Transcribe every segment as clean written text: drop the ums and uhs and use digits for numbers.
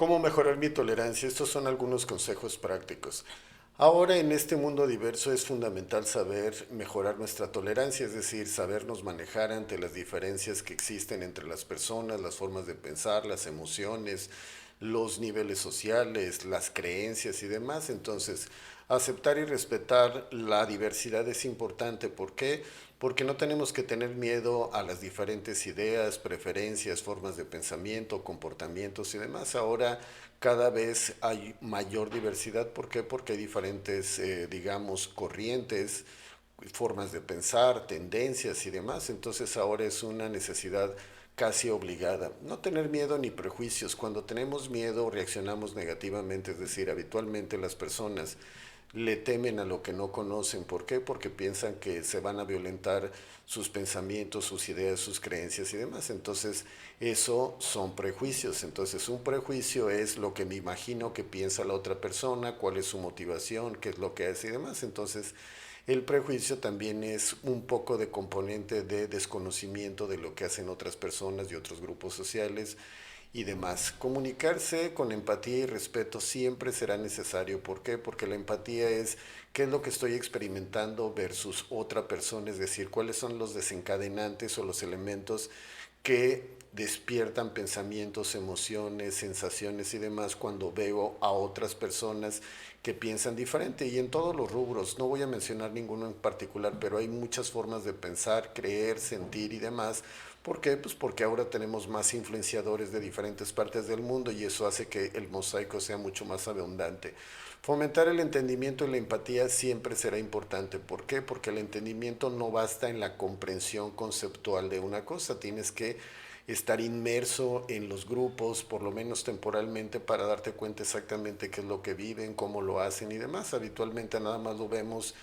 ¿Cómo mejorar mi tolerancia? Estos son algunos consejos prácticos. Ahora en este mundo diverso es fundamental saber mejorar nuestra tolerancia, es decir, sabernos manejar ante las diferencias que existen entre las personas, las formas de pensar, las emociones, los niveles sociales, las creencias y demás. Entonces, aceptar y respetar la diversidad es importante. ¿Por qué? Porque no tenemos que tener miedo a las diferentes ideas, preferencias, formas de pensamiento, comportamientos y demás. Ahora cada vez hay mayor diversidad. ¿Por qué? Porque hay diferentes, digamos, corrientes, formas de pensar, tendencias y demás. Entonces ahora es una necesidad casi obligada. No tener miedo ni prejuicios. Cuando tenemos miedo reaccionamos negativamente, es decir, habitualmente las personas le temen a lo que no conocen. ¿Por qué? Porque piensan que se van a violentar sus pensamientos, sus ideas, sus creencias y demás. Entonces, eso son prejuicios. Entonces, un prejuicio es lo que me imagino que piensa la otra persona, cuál es su motivación, qué es lo que hace y demás. Entonces, el prejuicio también es un poco de componente de desconocimiento de lo que hacen otras personas y otros grupos sociales y demás. Comunicarse con empatía y respeto siempre será necesario. ¿Por qué? Porque la empatía es qué es lo que estoy experimentando versus otra persona, es decir, cuáles son los desencadenantes o los elementos que despiertan pensamientos, emociones, sensaciones y demás cuando veo a otras personas que piensan diferente y en todos los rubros. No voy a mencionar ninguno en particular, pero hay muchas formas de pensar, creer, sentir y demás. ¿Por qué? Pues porque ahora tenemos más influenciadores de diferentes partes del mundo y eso hace que el mosaico sea mucho más abundante. Fomentar el entendimiento y la empatía siempre será importante. ¿Por qué? Porque el entendimiento no basta en la comprensión conceptual de una cosa, tienes que estar inmerso en los grupos, por lo menos temporalmente, para darte cuenta exactamente qué es lo que viven, cómo lo hacen y demás. Habitualmente nada más lo vemos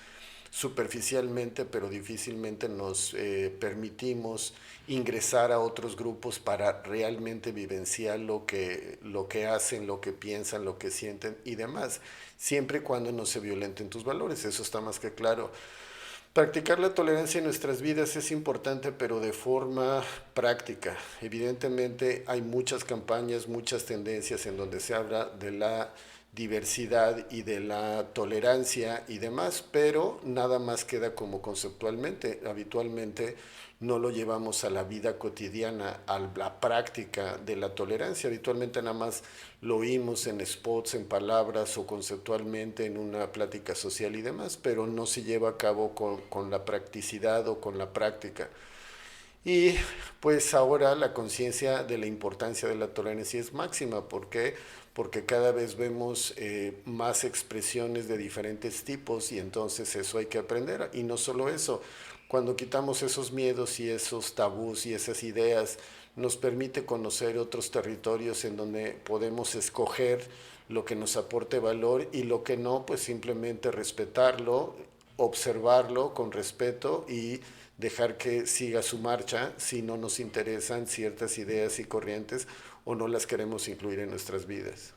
superficialmente, pero difícilmente nos permitimos ingresar a otros grupos para realmente vivenciar lo que hacen, lo que piensan, lo que sienten y demás, siempre y cuando no se violenten tus valores, eso está más que claro. Practicar la tolerancia en nuestras vidas es importante, pero de forma práctica. Evidentemente hay muchas campañas, muchas tendencias en donde se habla de la diversidad y de la tolerancia y demás, pero nada más queda como conceptualmente. Habitualmente no lo llevamos a la vida cotidiana, a la práctica de la tolerancia. Habitualmente nada más lo oímos en spots, en palabras o conceptualmente en una plática social y demás, pero no se lleva a cabo con la practicidad o con la práctica. Y pues ahora la conciencia de la importancia de la tolerancia es máxima. ¿Por qué? Porque cada vez vemos más expresiones de diferentes tipos y entonces eso hay que aprender. Y no solo eso, cuando quitamos esos miedos y esos tabús y esas ideas, nos permite conocer otros territorios en donde podemos escoger lo que nos aporte valor y lo que no, pues simplemente respetarlo, observarlo con respeto y dejar que siga su marcha si no nos interesan ciertas ideas y corrientes o no las queremos incluir en nuestras vidas.